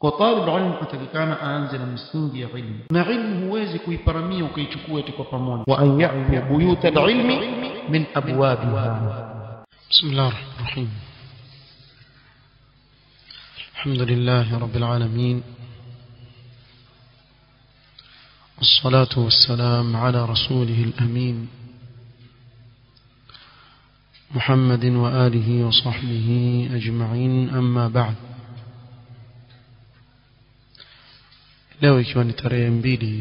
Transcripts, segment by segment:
Kwa talib ilmu atakikana aanze na msingi ya ilmu, na ilmu huwezi kuiparamia ukaichukua eti kwa pamoja. Wa an ya'tu buyut al-ilmi min abwabiha. Bismillahir rahmanir rahim. Alhamdulillahi rabbil alamin. والصلاة والسلام على رسوله الأمين محمد وآله وصحبه أجمعين. أما بعد. leo ikiwa ni tarehe 2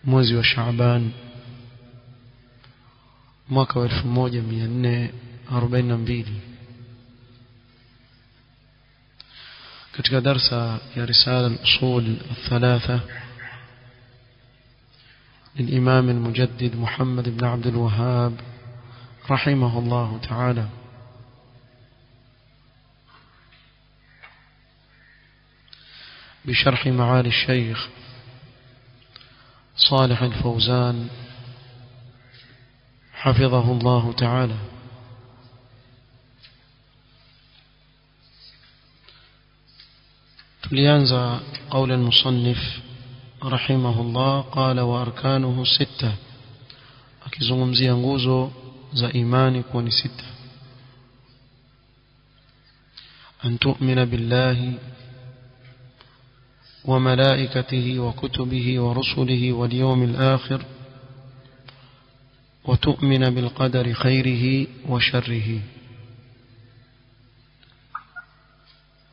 mwezi wa Shaaban mwaka wa 1442 katika darsa ya risala al-usul al-thalatha للإمام المجدد محمد بن عبد الوهاب رحمه الله تعالى. بشرح معالي الشيخ صالح الفوزان حفظه الله تعالى. tulianza قول المصنف رحمه الله قال وأركانه 6 akizungumzia nguzo za imani kuwa ni 6. أن تؤمن بالله وملائكته وكتبه ورسله واليوم الآخر وتؤمن بالقدر خيره وشره.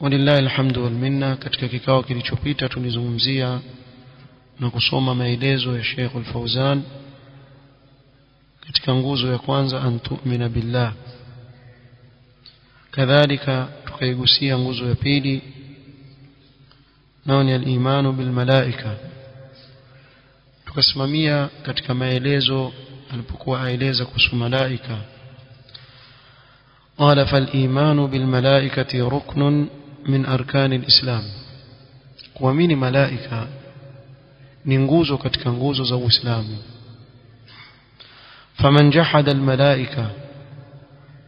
ولله الحمد والمنة. katika kikao kilichopita tulizungumzia na kusoma maelezo ya Sheikh Al-Fawzan katika nguzo ya kwanza an tu'mina billah. kadhalika tukaigusia nguzo ya pili nao ni al-imanu bil malaika. tukasimamia katika maelezo alipokuwa aeleza kuhusu malaika. qala fal imanu bil malaikati ruknun min arkani al-islam. kuamini malaika ni nguzo katika nguzo za Uislamu. faman jahada al-malaika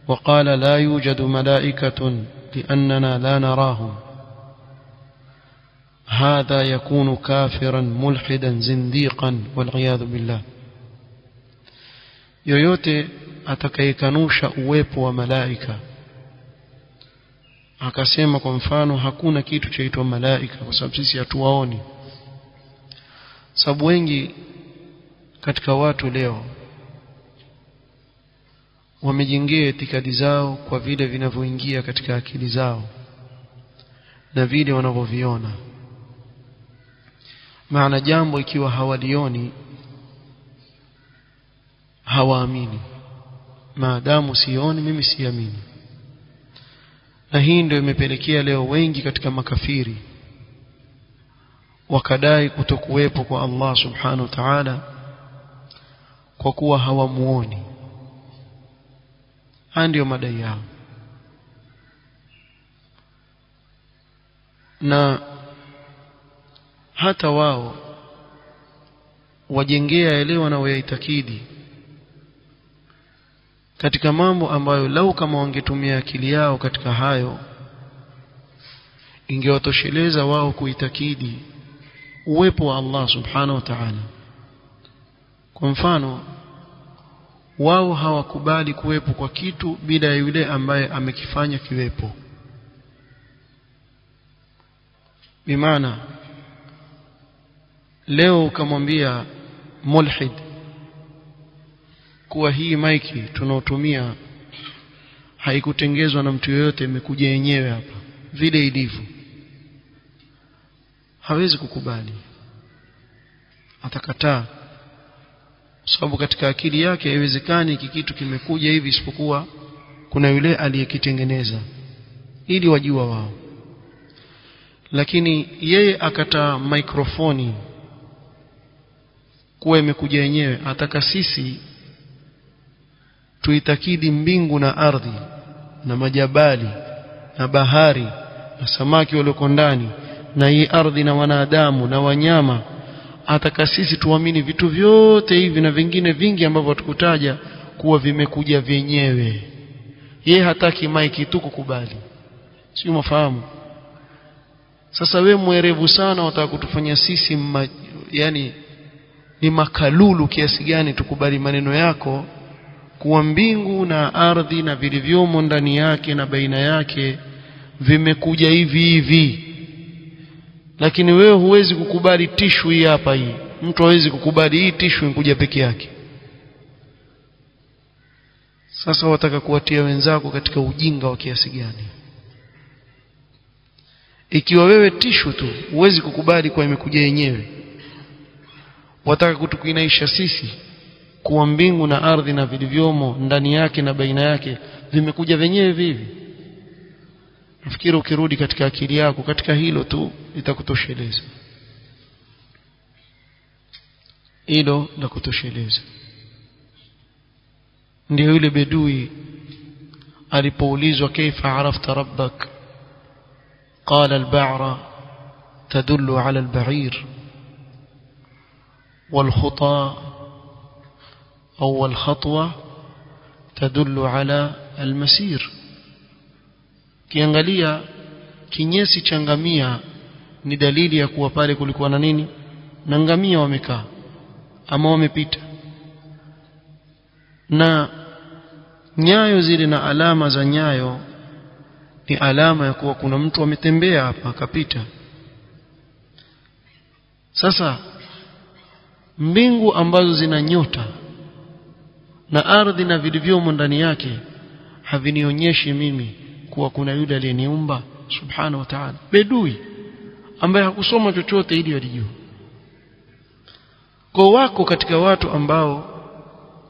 wa qala la yujadu malaikatun li'annana la narahum هذا يكون كافرا ملحدا زنديقا والعياذ بالله. yoyote atakayekanusha uwepo wa malaika akasema kwa mfano hakuna kitu chaitwa malaika kwa sababu sisi hatuwaoni. sababu wengi katika watu leo wamejengea itikadi zao kwa vile vinavyoingia katika akili zao na vile wanavyoviona. maana jambo ikiwa hawalioni hawaamini. maadamu sioni mimi siamini. na hii ndio imepelekea leo wengi katika makafiri wakadai kutokuwepo kwa Allah subhanahu wa ta'ala kwa kuwa hawamuoni. haya ndio madai yao. na hata wao wajengea yale wanayoitakidi katika mambo ambayo lau kama wangetumia akili yao katika hayo ingewatosheleza wao kuitakidi uwepo wa Allah subhanahu wa ta'ala. kwa mfano wao hawakubali kuwepo kwa kitu bila ya yule ambaye amekifanya kiwepo. bimaana leo ukamwambia mulhid kuwa hii maiki tunaotumia haikutengezwa na mtu yoyote, imekuja yenyewe hapa vile ilivyo, hawezi kukubali, atakataa. sababu katika akili yake haiwezekani kitu kimekuja hivi isipokuwa kuna yule aliyekitengeneza, ili wajua wao. lakini yeye akataa mikrofoni kuwa imekuja yenyewe. ataka sisi tuitakidi mbingu na ardhi na majabali na bahari na samaki walioko ndani na hii ardhi na wanadamu na wanyama. ataka sisi tuamini vitu vyote hivi na vingine vingi ambavyo tukutaja kuwa vimekuja vyenyewe. yeye hataki maiki tu kukubali. sio mafahamu. Sasa wewe mwerevu sana wataka kutufanya sisi yani ni makalulu kiasi gani tukubali maneno yako kuwa mbingu na ardhi na vilivyomo ndani yake na baina yake vimekuja hivi hivi, lakini wewe huwezi kukubali tishu hii hapa hii. Mtu hawezi kukubali hii tishu inakuja peke yake. Sasa wataka kuwatia wenzako katika ujinga wa kiasi gani? Ikiwa wewe tishu tu huwezi kukubali kwa imekuja yenyewe, wataka kutukinaisha sisi kuwa mbingu na ardhi na vilivyomo ndani yake na baina yake vimekuja wenyewe vivi. Nafikiri ukirudi katika akili yako katika hilo tu litakutosheleza. Hilo la kutosheleza. Ndio yule bedui alipoulizwa kaifa arafta rabbak, qala al-ba'ra tadullu ala al-ba'ir wal-khuta أو الخطوة تدل على المسير. kiangalia kinyesi cha ngamia ni dalili ya kuwa pale kulikuwa na nini, na ngamia wamekaa ama wamepita, na nyayo zile na alama za nyayo ni alama ya kuwa kuna mtu ametembea hapa akapita. Sasa mbingu ambazo zina nyota na ardhi na vilivyomo ndani yake havinionyeshi mimi kuwa kuna yule aliyeniumba subhanahu wa ta'ala. Bedui ambaye hakusoma chochote ili alijue. Kwa wako katika watu ambao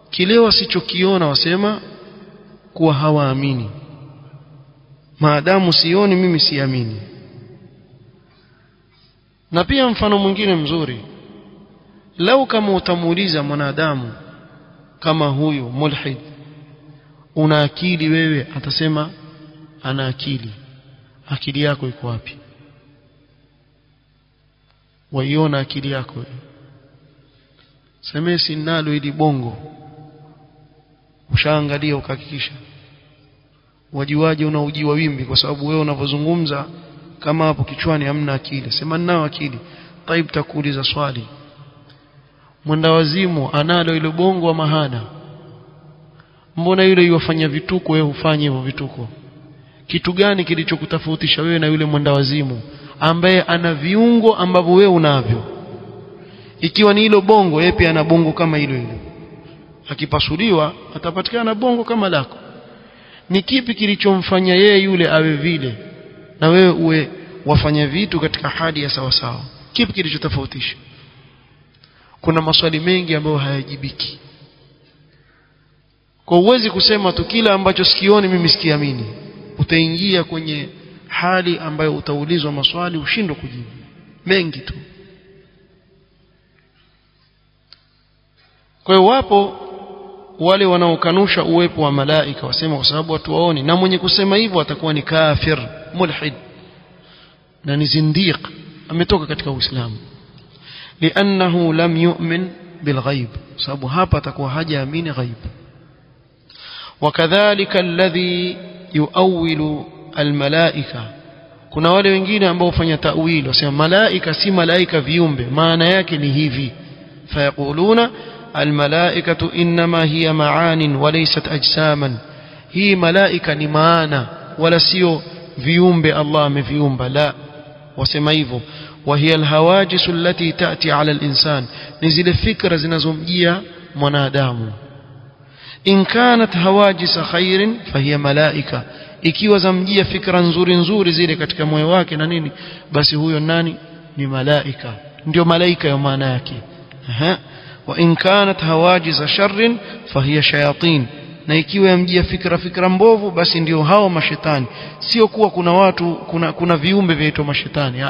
kile wasichokiona wasema kuwa hawaamini. Maadamu sioni mimi siamini. Na pia mfano mwingine mzuri, lau kama utamuuliza mwanadamu kama huyu mulhid, una akili wewe? Atasema ana akili. Akili yako iko wapi? Waiona akili yako wewe? Semesi nalo ili bongo, ushaangalia ukahakikisha? Wajiwaje unaujiwa wimbi? Kwa sababu wewe unavozungumza kama hapo kichwani hamna akili. Sema nao akili. Taib, takuuliza swali, mwendawazimu analo ile bongo wa mahana? Mbona yule yofanya vituko wewe hufanye hivyo vituko? Kitu gani kilichokutofautisha wewe na yule mwendawazimu ambaye ana viungo ambavyo wewe unavyo? Ikiwa ni hilo bongo, yeye pia ana bongo kama hilo hilo. Akipasuliwa atapatikana bongo kama lako. Ni kipi kilichomfanya yeye yule awe vile na wewe uwe wafanya vitu katika hali ya sawa sawa? Kipi kilichotofautisha? Kuna maswali mengi ambayo hayajibiki. Kwa uwezi kusema tu kila ambacho sikioni mimi sikiamini. Utaingia kwenye hali ambayo utaulizwa maswali ushindwe kujibu mengi tu. Kwa hiyo wapo wale wanaokanusha uwepo wa malaika, wasema kwa sababu watu waoni, na mwenye kusema hivyo atakuwa ni kafir, mulhid, na ni zindiq, ametoka katika Uislamu. لأنه لم يؤمن بالغيب، sababu hapa atakuwa hajaamini ghaib. وكذلك الذي يؤول الملائكة، kuna wale wengine ambao hufanya ta'wil, wasema malaika si malaika viumbe, maana yake ni hivi. فيقولون الملائكة إنما هي معان وليست أجساما، hii malaika ni maana wala sio viumbe Allah ameviumba. La, wasema hivyo. وهي الهواجس التي تأتي على الإنسان، نزل فكرة zinazomjia mwanadamu. إن كانت هواجس خير فهي ملائكة، ikiwa zamjia fikra nzuri nzuri zile katika moyo wake na nini, basi huyo nani? Ni malaika. Ndio malaika ya maana yake. وإن كانت هواجس شر فهي شياطين، na ikiwa yamjia fikra mbovu basi ndio hao mashetani. Sio kuwa kuna watu kuna viumbe vinaitwa mashetani.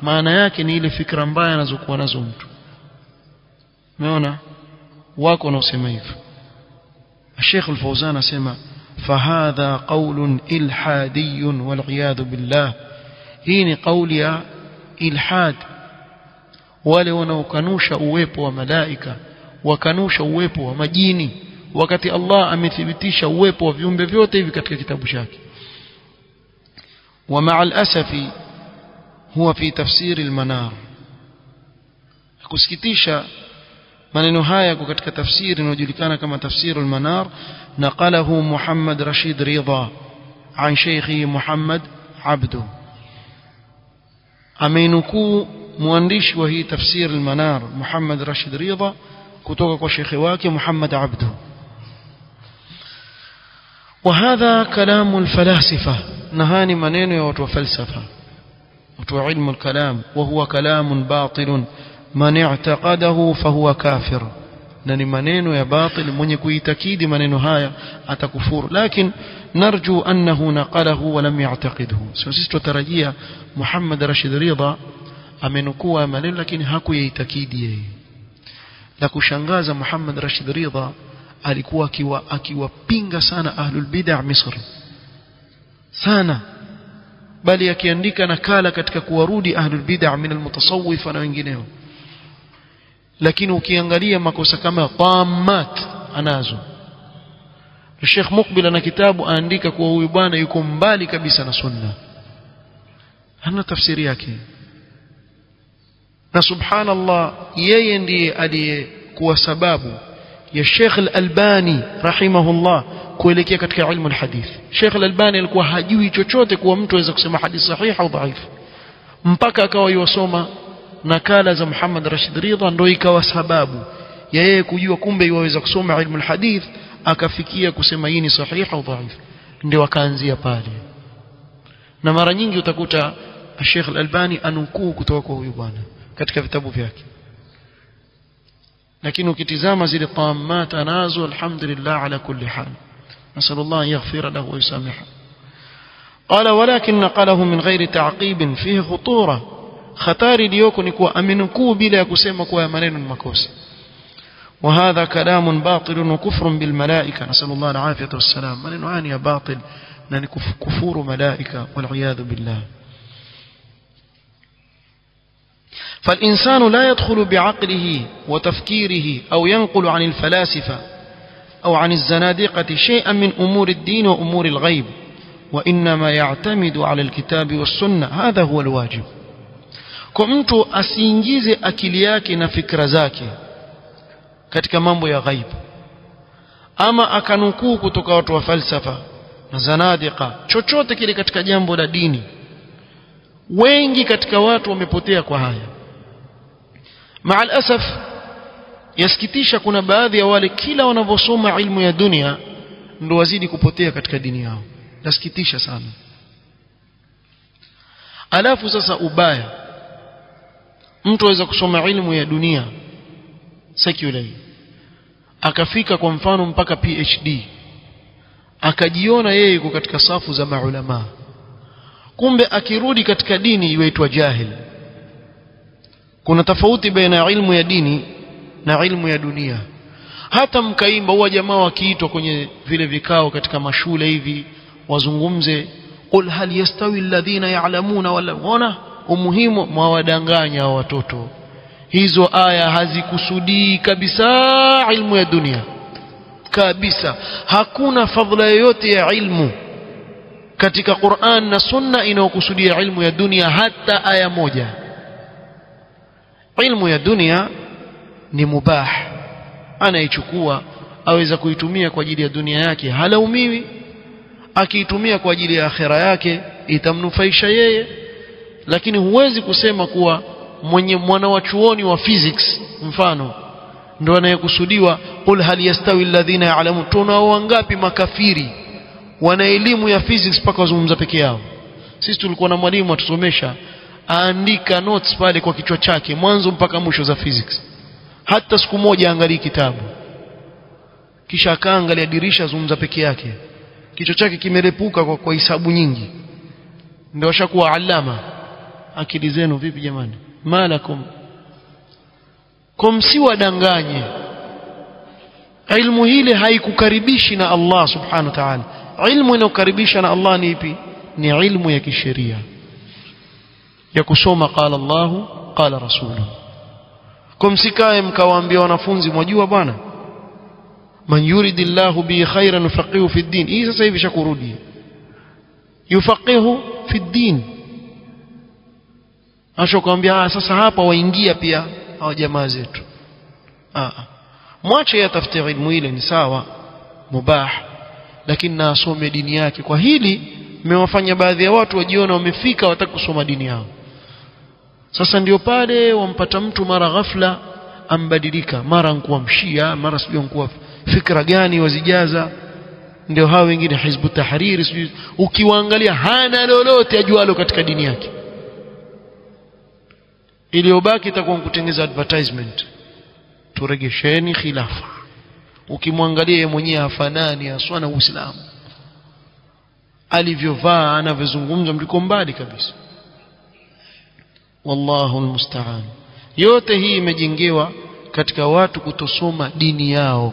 Maana yake ni ile fikra mbaya anazokuwa nazo mtu. Umeona wako wanaosema hivyo. Sheikh Al-Fawzan asema fahadha qaulun ilhadiyun wal iyad billah, hii ni kauli ya ilhad. Wale wanaokanusha uwepo wa malaika, wakanusha uwepo wa majini, wakati Allah amethibitisha uwepo wa viumbe vyote hivi katika kitabu chake. Wa ma'al asafi huwa fi tafsir al-manar. Kusikitisha maneno haya yako katika tafsiri inayojulikana kama tafsir al-manar, naqalahu Muhammad Rashid Ridha an shaykhi Muhammad Abdu. Ameinukuu mwandishi wa hii tafsir al-manar Muhammad Rashid Ridha kutoka kwa shekhi wake Muhammad Abdu. وهذا كلام الفلاسفة، نهاني منين يا وتو فلسفة وتو علم الكلام، وهو كلام باطل من اعتقده فهو كافر. نني منين يا باطل من يكويتكيد منين هايا أتكفور، لكن نرجو أنه نقله ولم يعتقده. سوسيستو ترجيا محمد رشيد رضا amenukua maneno lakini hakuyaitakidi yeye. La kushangaza, Muhammad Rashid Ridha alikuwa akiwapinga sana ahlul bid'ah Misri sana, bali akiandika nakala katika kuwarudi ahlul bid'ah min almutasawwif na wengineo. Lakini ukiangalia makosa kama tammat anazo. Sheikh Muqbil ana kitabu aandika kuwa huyu bwana yuko mbali kabisa na sunna, hana tafsiri yake. Na subhanallah, yeye ndiye aliyekuwa sababu ya Sheikh Al-Albani rahimahullah kuelekea katika ilmu al-hadith. Sheikh Al-Albani alikuwa hajui chochote kuwa mtu aweza kusema hadithi sahihi au dhaifu, mpaka akawa yosoma nakala za Muhammad Rashid Ridha, ndio ikawa sababu ya yeye kujua kumbe yaweza kusoma ilmu al-hadith, akafikia kusema hii ni sahihi au dhaifu, ndio akaanzia pale. Na mara nyingi utakuta Sheikh Al-Albani anukuu kutoka kwa huyu bwana katika vitabu vyake, lakini ukitizama zile tammat anazo, alhamdulillah ala kulli hal, nasallallahu an yaghfira lahu wa yusamiha. قال ولكن نقله من غير تعقيب فيه خطورة. خطاري ليوكو نكوا أمنكو بلا يكسيما كوا منين المكوس. وهذا كلام باطل وكفر بالملائكة، نسأل الله العافية والسلام. منين عاني باطل كفور ملائكة والعياذ بالله. فالإنسان لا يدخل بعقله وتفكيره أو ينقل عن الفلاسفة أو عن الزنادقة شيئا من أمور الدين وأمور الغيب، وإنما يعتمد على الكتاب والسنة. هذا هو الواجب. كمت أسينجيز أكلياك نفكر زاكي katika mambo ya ghaib, ama akanukuu kutoka watu wa falsafa na zanadiqa, chochote kile katika jambo la dini. Wengi katika watu wamepotea kwa haya. Maal asaf, yasikitisha, kuna baadhi ya wale kila wanavyosoma ilmu ya dunia ndio wazidi kupotea katika dini yao. Yasikitisha sana. Alafu sasa ubaya, mtu aweza kusoma ilmu ya dunia secular, akafika kwa mfano mpaka PhD, akajiona yeye yuko katika safu za maulama, kumbe akirudi katika dini yuaitwa jahil. Kuna tofauti baina ilmu ya dini na ilmu ya dunia. Hata mkaimba huwa jamaa wakiitwa kwenye vile vikao katika mashule hivi wazungumze, qul hal yastawi alladhina ya'lamuna wala, ona umuhimu mwawadanganya watoto. Hizo aya hazikusudii kabisa ilmu ya dunia kabisa. Hakuna fadhila yoyote ya ilmu katika Qur'an na Sunna inayokusudia ilmu ya dunia hata aya moja. Ilmu ya dunia ni mubah, anaichukua aweza kuitumia kwa ajili ya dunia yake, halaumiwi. Akiitumia kwa ajili ya akhera yake itamnufaisha yeye. Lakini huwezi kusema kuwa mwenye mwana wa chuoni wa physics mfano ndio anayekusudiwa qul hal yastawi alladhina ya'lamun. Tunao wangapi makafiri wana elimu ya physics mpaka wazungumza peke yao. Sisi tulikuwa na mwalimu atusomesha, aandika notes pale kwa kichwa chake mwanzo mpaka mwisho za physics, hata siku moja angalia kitabu, kisha akaangalia dirisha zungumza peke yake, kichwa chake kimerepuka kwa hisabu nyingi, ndio ashakuwa alama. Akili zenu vipi jamani? Malakum kumsiwadanganye. Ilmu hile haikukaribishi na Allah subhanahu wa ta'ala. Ilmu inayokaribisha na Allah ni ipi? Ni ilmu ya kisheria, ya kusoma qala Allahu qala rasuluhu. Kumsikae mkawaambia wanafunzi, mwajua bwana, man yuridillahu bi khairan yufaqihu fi din. Hii sasa hivi shakurudi yufaqihu fi din. ashokuambia sasa hapa waingia pia hao jamaa zetu. Mwache yatafute ilmu ile ni sawa mubah, lakini na asome dini yake. Kwa hili mmewafanya baadhi ya watu wajiona wamefika wataka kusoma dini yao. Sasa ndio pale wampata mtu mara ghafla ambadilika, mara nkuwa mshia, mara sijui nkuwa fikra gani wazijaza. Ndio hao wengine Hizbu Tahrir, sijui ukiwaangalia hana lolote ajualo katika dini yake. Iliyobaki itakuwa kutengeza advertisement, turegesheni khilafa. Ukimwangalia yeye mwenyewe hafanani aswa na Uislamu, alivyovaa, anavyozungumza, mliko mbali kabisa. Wallahu almusta'an. Yote hii imejengewa katika watu kutosoma dini yao,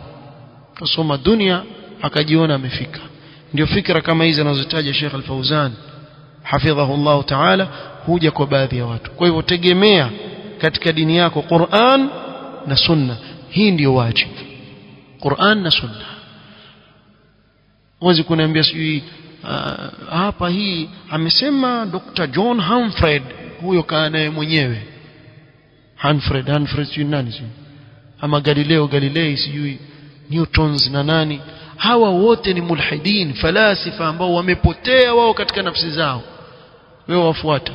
kusoma dunia akajiona amefika. Ndio fikra kama hizi anazotaja Sheikh Al-Fauzan hafidhahu Allah ta'ala huja kwa baadhi ya watu. Kwa hivyo tegemea katika dini yako Qur'an na Sunna. Hii ndio wajibu, Qur'an na Sunna. Wazi kuniambia sijui hapa hii amesema Dr. John Humphrey, huyo kaanaye mwenyewe Humphrey sijui nani sijui, ama Galileo Galilei sijui Newtons na nani. Hawa wote ni mulhidin, falasifa ambao wamepotea wao katika nafsi zao. Wewe wafuata,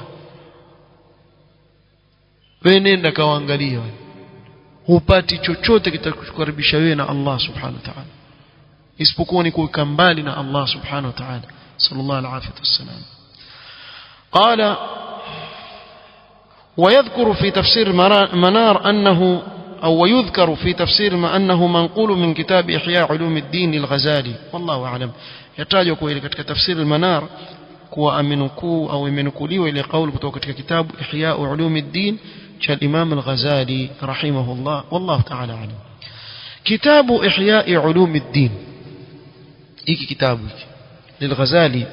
wewe nenda kawaangalia, hupati chochote kitakukaribisha wewe na Allah subhanahu wa ta'ala, isipokuwa ni kukaa mbali na Allah subhanahu wa ta'ala. Sallallahu alaihi wasallam qala ويذكر في تفسير منار أنه أو ويذكر في تفسير ما أنه منقول من كتاب إحياء علوم الدين للغزالي. والله أعلم. يحتاج إلى تفسير المنار كوا أمنكو أو يمنكولي إلى قول كتاب كتاب إحياء علوم الدين كالإمام الغزالي رحمه الله. والله تعالى أعلم. كتاب إحياء علوم الدين إيك كتابك للغزالي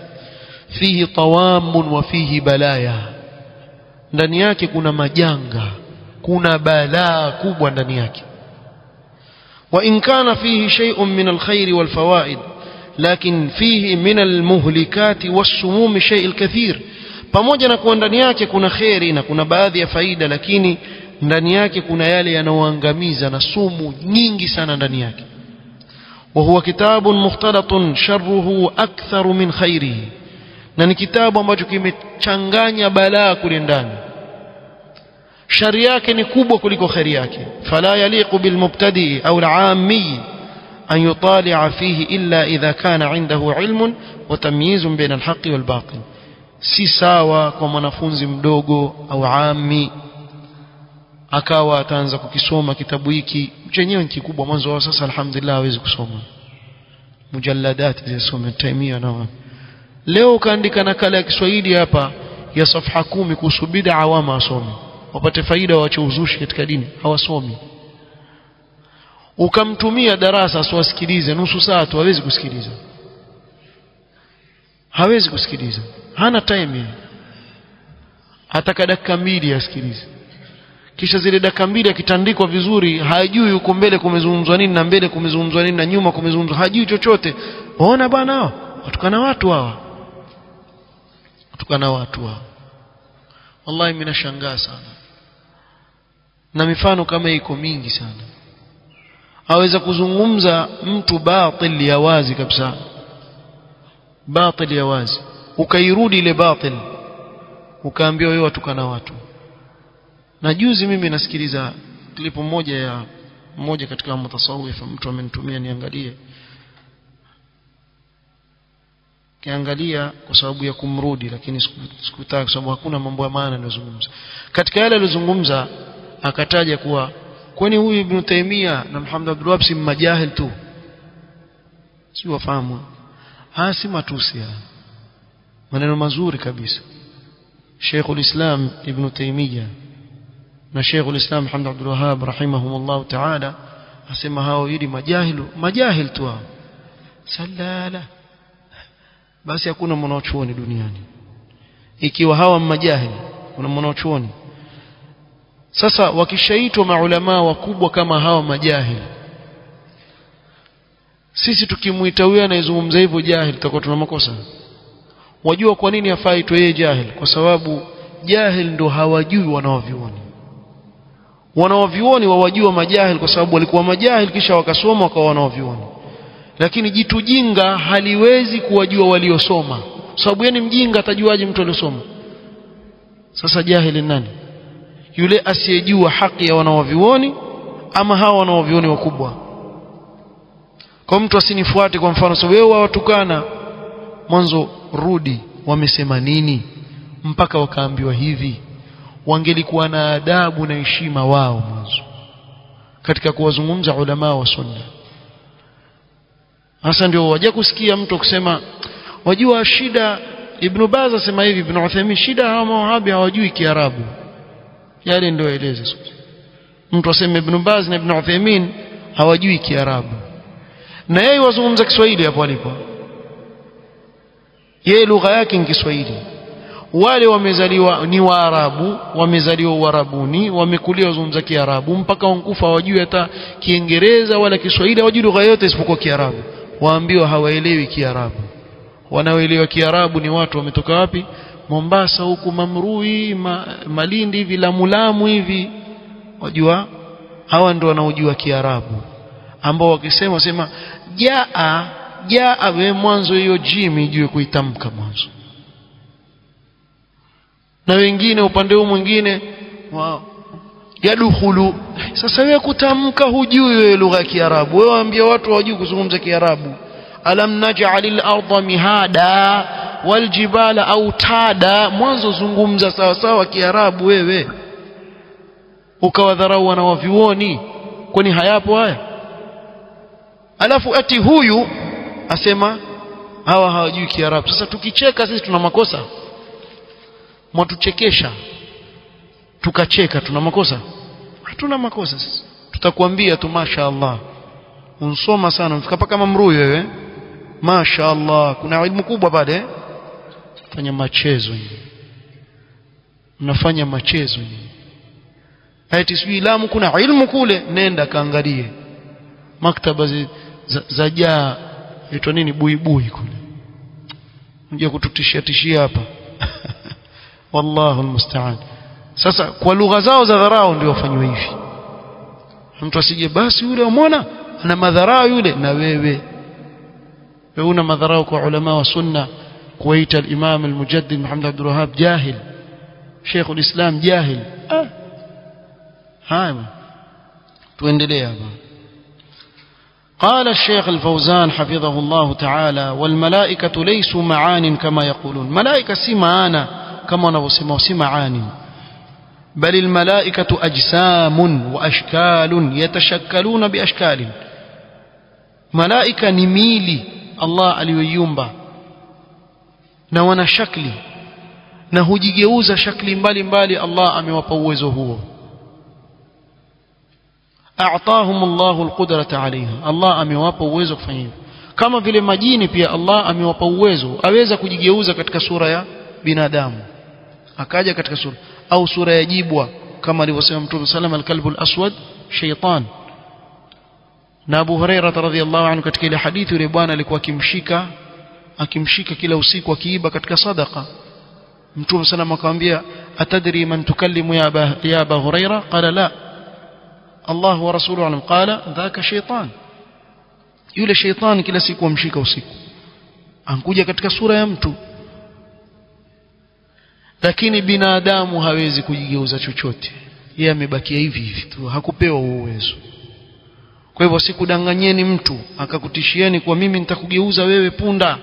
فيه طوام وفيه بلايا. ndani yake kuna majanga, kuna balaa kubwa ndani yake. wa in kana fihi shay'un min alkhair walfawaid, lakin fihi min almuhlikat wassumum shay' alkathir. pamoja na kuwa ndani yake kuna khairi na kuna baadhi ya faida, lakini ndani yake kuna yale yanayoangamiza na sumu nyingi sana ndani yake. wa huwa kitabun mukhtalatun sharruhu aktharu min khairihi, na ni kitabu ambacho kimechanganya balaa kule ndani, shari yake ni kubwa kuliko khairi yake. fala yaliqu bil mubtadi au al aami an yutali'a fihi illa idha kana indahu ilmun wa tamyizun baina al haqqi wal batil. si sawa kwa mwanafunzi mdogo au aami akawa ataanza kukisoma kitabu hiki chenyewe kikubwa mwanzo wa sasa. Alhamdulillah hawezi kusoma mujalladat zisome Taimia na leo kaandika nakala ya Kiswahili hapa ya safha 10 kuhusu bid'a, awama asome wapate faida, waache uzushi katika dini, hawasomi. Ukamtumia darasa asiwasikilize nusu saa tu, hawezi kusikiliza, hawezi kusikiliza, hana time. Ataka dakika 2 asikilize, kisha zile dakika 2 akitandikwa vizuri hajui huko mbele kumezungumzwa nini na mbele kumezungumzwa nini na nyuma kumezungumzwa, hajui chochote. Waona bwana hao watukana watu hawa, watukana watu hawa. Wallahi mimi nashangaa sana, na mifano kama iko mingi sana. Aweza kuzungumza mtu batil ya wazi kabisa, batil ya wazi, ukairudi ile batil ukaambia wewe watukana watu. Na juzi mimi nasikiliza klipu moja ya mmoja katika mutasawwif, mtu amenitumia niangalie, kiangalia kwa sababu ya kumrudi, lakini sikutaka kwa sababu hakuna mambo ya maana anayozungumza. Katika yale alizozungumza akataja kuwa kwani huyu Ibn Taymiyyah na Muhammad Abdul Wahhab si majahil tu, si wafahamu, si matusi. Maneno mazuri kabisa. Sheikhul Islam Ibn Taymiyyah na Sheikhul Islam Muhammad Abdul Wahhab rahimahumullah ta'ala asema hao ili majahil tu hao. Salala, basi hakuna mwanachuoni duniani ikiwa hawa majahil, kuna mwanachuoni. Sasa wakishaitwa maulama wakubwa kama hawa majahil, sisi tukimuita huyu anayezungumza hivyo jahil tutakuwa tuna makosa. Wajua kwa nini afaitwe yeye jahil? Kwa sababu jahil ndo hawajui wanaovioni. Wanaovioni wawajua majahil kwa sababu walikuwa majahil kisha wakasoma wakawa wanaovioni. Lakini jitu jinga haliwezi kuwajua waliosoma. Sababu yeye ni mjinga, atajuaje mtu aliyosoma? Sasa jahili nani? Yule asiyejua haki ya wanaovioni ama hawa wanaovioni wakubwa? Kwa mtu asinifuate kwa mfano sababu wewe watukana, mwanzo rudi wamesema nini mpaka wakaambiwa hivi? Wangelikuwa na adabu na heshima wao mwanzo katika kuwazungumza ulama wa sunna. Hasa ndio waje kusikia mtu kusema wajua shida Ibn Baz asema hivi, Ibn Uthaymeen shida hawa mawahabi hawajui Kiarabu. Yale ndio eleze sasa. Mtu aseme Ibn Baz na Ibn Uthaymeen hawajui Kiarabu. Na yeye wazungumza Kiswahili hapo alipo. Yeye lugha yake ni Kiswahili. Wale wamezaliwa ni Waarabu, wamezaliwa Uarabuni, wamekulia wazungumza Kiarabu mpaka wankufa hawajui hata Kiingereza wala Kiswahili, hawajui lugha yote isipokuwa Kiarabu. Waambiwa hawaelewi Kiarabu. Wanaoelewa Kiarabu ni watu wametoka wapi? Mombasa huku, Mamrui, Malindi hivi, Lamu hivi. Wajua hawa ndio wanaojua Kiarabu, ambao wakisema sema jaa wewe mwanzo hiyo jimi ijue kuitamka mwanzo. Na wengine upande huu mwingine yadukhulu. Sasa wewe kutamka hujui wewe lugha ya Kiarabu, wewe waambia watu hawajui kuzungumza Kiarabu. Alam naj'alil arda mihada wal jibala autada. Mwanzo zungumza sawa sawa Kiarabu wewe, ukawadharau wanawavioni. Kwani hayapo haya? Alafu ati huyu asema hawa hawajui Kiarabu. Sasa tukicheka sisi tuna makosa? Mwatuchekesha tukacheka, tuna makosa? Hatuna makosa sisi. Tutakwambia tu mashaallah unsoma sana, mfika paka Mamrui wewe, mashaallah kuna elimu kubwa pale. Fanya machezo hivi, mnafanya machezo hivi. Ati sijui Lamu kuna elimu kule, nenda kaangalie maktaba za jaa ito nini buibui kule, unje kututishia hapa. Wallahu almusta'an. Sasa kwa lugha zao za dharau ndio wafanywe hivi. Mtu asije basi yule umeona ana madharau yule, na wewe una madharau kwa ulama wa sunna, kuwaita al-Imam al-Mujaddid Muhammad Abdul Wahhab jahil, Sheikh al-Islam jahil. Haya tuendelee hapa. قال الشيخ الفوزان حفظه الله تعالى: والملائكة ليسوا معان كما يقولون. ملائكة سي معانا كما نوسموا سي معاني، بل الملائكة أجسام وأشكال يتشكلون بأشكال. ملائكة نميلي الله aliyoiumba na wana shakli na hujigeuza shakli mbalimbali. Allah amewapa uwezo huo. أعطاهم الله القدرة عليها. الله amewapa uwezo kufanya hivyo. Kama vile majini pia Allah amewapa uwezo, aweza kujigeuza katika sura ya binadamu, akaja katika sura au sura ya jibwa, kama alivyosema Mtume sallam al-kalbul aswad shaytan. Na Abu Hurairah radhiyallahu anhu katika ile hadithi, yule bwana alikuwa akimshika kila usiku akiiba katika sadaqa. Mtume sallam akamwambia, atadri man tukallimu ya Abu Hurairah? Qala la, Allah wa rasuluhu alam. Qala dhaka shaytan. Yule shaytan kila siku amshika usiku, ankuja katika sura ya mtu. Lakini binadamu hawezi kujigeuza chochote, yeye amebakia hivi hivi tu, hakupewa uwezo. Kwa hivyo sikudanganyeni mtu akakutishieni kwa mimi nitakugeuza wewe punda.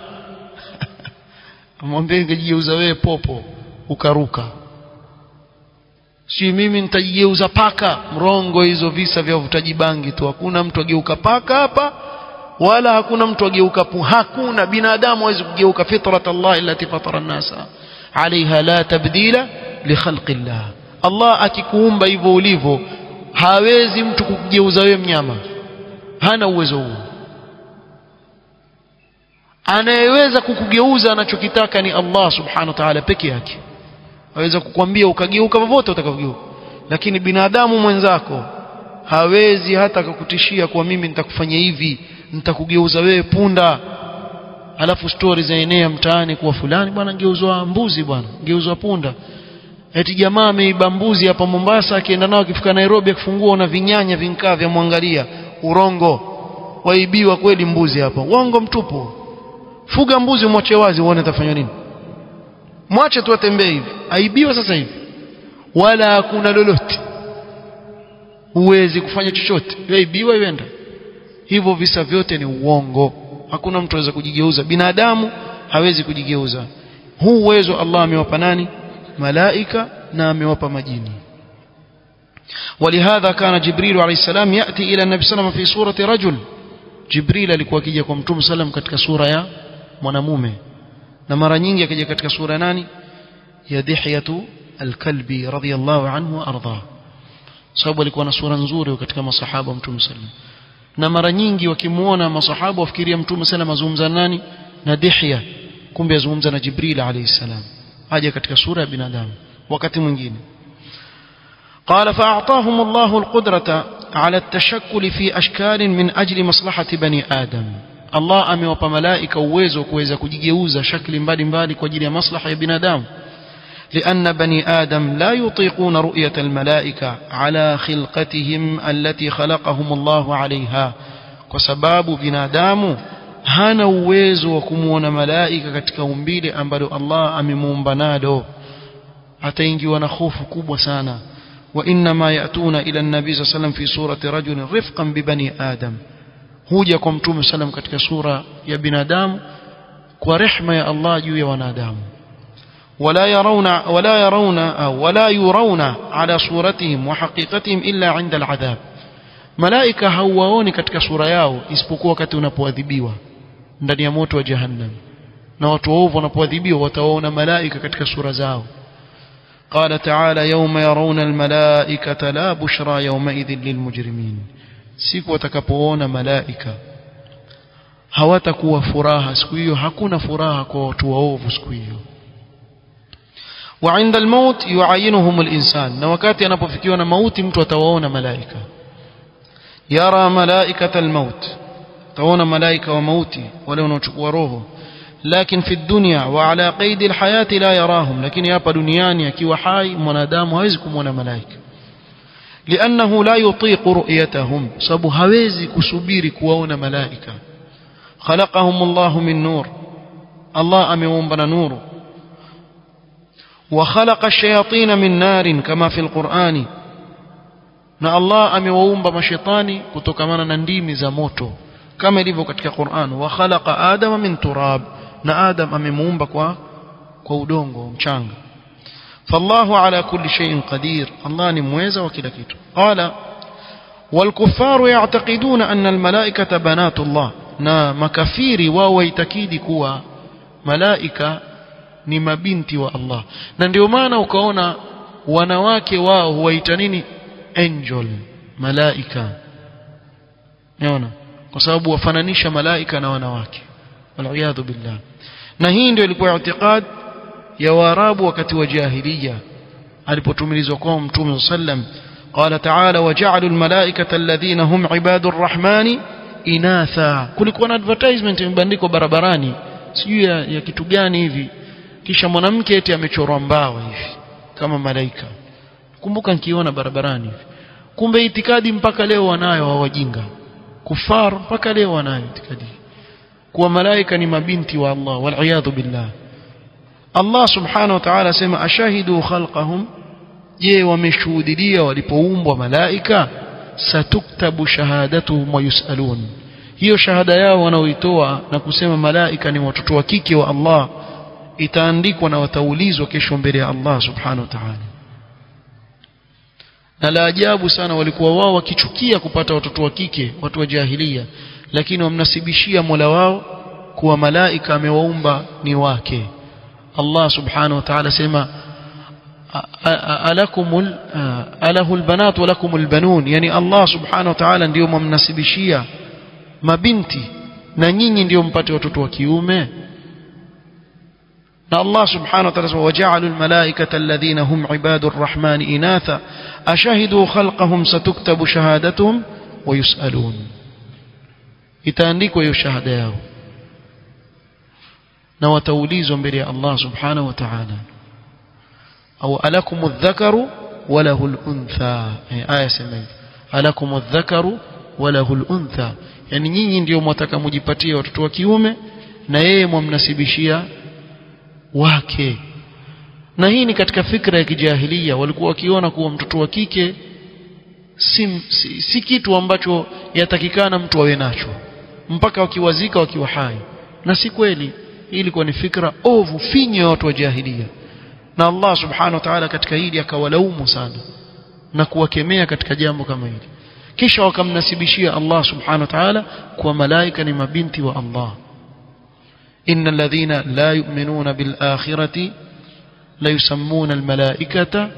Amwambie ngejigeuza wewe popo ukaruka, si mimi nitajigeuza paka. Mrongo hizo visa vya uvutaji bangi tu. Hakuna mtu ageuka paka hapa, wala hakuna mtu ageuka hakuna binadamu hawezi kugeuka. Fitrat Allah allati fatara an-nasa alaiha la tabdila li khalqi Allah. Allah akikuumba hivyo ulivyo, hawezi mtu kukugeuza wewe mnyama, hana uwezo huo. Anayeweza kukugeuza anachokitaka ni Allah subhanahu wa ta'ala peke yake. Hawezi kukwambia ukageuka popote utakavyogeuka, lakini binadamu mwenzako hawezi hata kukutishia kwa mimi nitakufanya hivi, nitakugeuza wewe punda. Alafu stories zaenea mtaani kwa fulani bwana geuzwa mbuzi, bwana geuzwa punda. eti jamaa ameiba mbuzi hapa Mombasa, akienda nao akifika Nairobi akifungua na vinyanya vinkaa vya mwangalia. Urongo. Waibiwa kweli mbuzi hapa. Uongo mtupu. Fuga mbuzi mwache wazi uone atafanya nini. Mwache tu atembee hivi. Aibiwa sasa hivi. Wala hakuna lolote. Huwezi kufanya chochote. Aibiwa ienda. Hivyo visa vyote ni uongo. Hakuna mtu anaweza kujigeuza. Binadamu hawezi kujigeuza. Huu uwezo Allah amewapa nani? Malaika na amewapa majini. ولهذا كان جبريل عليه السلام يأتي إلى النبي صلى الله عليه وسلم في صورة رجل. Jibril alikuwa akija kwa Mtume sallam katika sura ya mwanamume, na mara nyingi akija katika sura nani? Ya Dihyatu al-Kalbi radhiyallahu anhu wa arda. Sababu alikuwa na sura nzuri katika masahaba wa Mtume sallam, na mara nyingi wakimuona masahaba wafikiria Mtume sallam azungumza nani? Na Dihya, kumbe azungumza na Jibril alayhi salam, aje katika sura ya binadamu wakati mwingine. قال فأعطاهم الله القدرة على التشكل في أشكال من أجل مصلحة بني آدم. الله أمewapa malaika uwezo kuweza kujigeuza shakli mbalimbali kwa ajili ya maslaha ya binadamu. لأن بني آدم لا يطيقون رؤية الملائكة على خلقتهم التي خلقهم الله عليها. kwa sababu binadamu hana uwezo wa kumuona malaika katika umbile ambalo Allah amemuumba nalo, ataingiwa na hofu kubwa sana. وإنما يأتون إلى النبي صلى الله عليه وسلم في صورة رجل رفقا ببني آدم. huja kwa Mtume sallam katika sura ya binadamu kwa rehema ya Allah juu ya wanadamu. ولا يرون على صورتهم وحقيقتهم إلا عند العذاب. malaika hawaoni katika sura yao isipokuwa wakati unapoadhibiwa ndani ya moto wa jahannam, na watu waovu wanapoadhibiwa wataona malaika katika sura zao. قال تعالى يوم يرون الملائكة لا بشرى يومئذ للمجرمين. siku watakapoona malaika hawatakuwa furaha siku hiyo, hakuna furaha kwa watu waovu siku hiyo. وعند الموت يعينهم الإنسان. na wakati anapofikiwa na mauti mtu atawaona malaika. يرى ملائكة الموت. taona malaika wa mauti wale wanaochukua roho. لكن في الدنيا وعلى قيد الحياة لا يراهم. لكن hapa duniani akiwa hai mwanadamu hawezi kumuona malaika, لأنه لا يطيق رؤيتهم, sababu hawezi kusubiri kuwaona malaika. خلقهم الله من نور. الله ameumba na nuru. وخلق الشياطين من نار كما في القرآن. na Allah amewaumba mashaitani kutokamana na ndimi za moto kama ilivyo katika Qur'an. wa khalaqa adama min turab. na Adam amemuumba kwa udongo mchanga. fallahu ala kulli shay'in qadir. Allah ni mweza wa kila kitu. qala wal kuffaru ya'taqiduna anna al malaikata banatullah. na makafiri wao waitakidi kuwa malaika ni mabinti wa Allah, na ndio maana ukaona wanawake wao huwaita nini? Angel, malaika. unaona, kwa sababu wafananisha malaika na wanawake, waliyadhu billah. na hii ndio ilikuwa i'tiqad ya Waarabu wakati wa jahiliya alipotumilizwa kwa Mtume sallam. qala ta'ala waja'alu almalaikata alladhina hum ibadur rahmani inatha. kulikuwa na advertisement imebandikwa barabarani sijui ya kitu gani hivi, kisha mwanamke eti amechorwa mbawa hivi kama malaika. kumbuka nikiona barabarani hivi. kumbe itikadi mpaka leo wanayo hawajinga kufar, mpaka leo wanayo itikadi kuwa malaika ni mabinti wa Allah, waliyadhu billah. Allah subhanahu wa ta'ala sema ashahidu khalqahum. je, wameshuhudia walipoumbwa malaika? satuktabu shahadatuhum wa yusalun. hiyo shahada yao wanaoitoa na kusema malaika ni watoto wa kike wa Allah itaandikwa na wataulizwa kesho mbele ya Allah subhanahu wa ta'ala. na la ajabu sana walikuwa wao wakichukia kupata watoto wa kike, watu wa jahiliya, lakini wamnasibishia Mola wao kuwa malaika amewaumba ni wake. Allah subhanahu wa ta'ala sema alahul banat wa lakumul banun. yani Allah subhanahu wa ta'ala ndio mnasibishia mabinti na nyinyi ndio mpate watoto wa kiume. na Allah subhanahu wa ta'ala waja'alu almalaikata alladhina hum ibadur rahmani inatha ashahidu khalqahum satuktabu shahadatuhum wa yusalun. itaandikwa hiyo shahada yao na wataulizwa mbele ya Allah subhanahu wa ta'ala. au alakum adh-dhakaru wa lahu al-untha. Aya sema hivi, alakum adh-dhakaru wa lahu al-untha, yani nyinyi ndio mwataka mujipatie watoto wa kiume na yeye mwamnasibishia wake. Na hii ni katika fikra ya kijahilia, walikuwa wakiona kuwa mtoto wa kike si kitu ambacho yatakikana mtu awe nacho mpaka wakiwazika wakiwa hai, na si kweli. Hii ilikuwa ni fikra ovu finyo ya watu wa jahilia, na Allah subhanahu wa ta'ala katika hili akawalaumu sana na kuwakemea katika jambo kama hili. Kisha wakamnasibishia Allah subhanahu wa ta'ala kwa malaika ni mabinti wa Allah. innal ladhina la yu'minuna bil akhirati la yusammuna al malaikata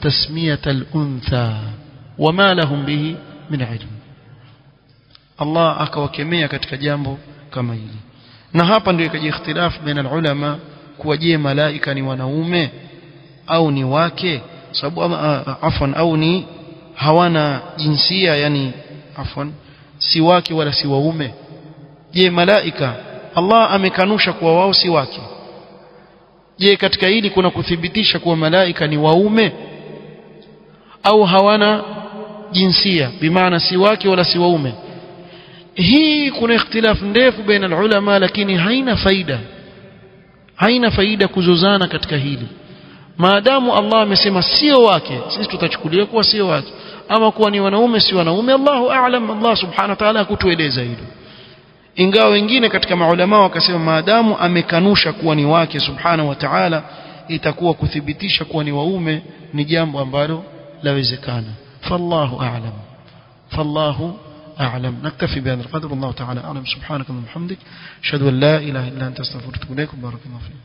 tasmiyata al untha wama lahum bihi min ilm. Allah akawakemea katika jambo kama hili. Na hapa ndio ikaja ikhtilaf baina ulama kuwa je, malaika ni wanaume au ni wake, sababu afwan au ni hawana jinsia, yani afwan si wake wala si waume. Je, malaika Allah amekanusha kuwa wao si wake. Je, katika hili kuna kuthibitisha kuwa malaika ni waume au hawana jinsia, bimaana si wake wala si waume? Hii kuna ikhtilaf ndefu baina ulama, lakini haina faida kuzozana katika hili. Maadamu Allah amesema sio wake, sisi tutachukulia kuwa sio wake, ama kuwa ni wanaume si wanaume, Allahu a'lam. Allah subhanahu wa ta'ala hakutueleza hilo, ingawa wengine katika maulama wakasema maadamu amekanusha kuwa ni wake subhanahu wa ta'ala, itakuwa kuthibitisha kuwa ni waume ni jambo ambalo lawezekana. fallahu a'lam. نكتفي بهذا القدر، والله تعالى أعلم. سبحانك اللهم وبحمدك أشهد أن لا إله إلا أنت أستغفرك وأتوب إليك. بارك الله فيك.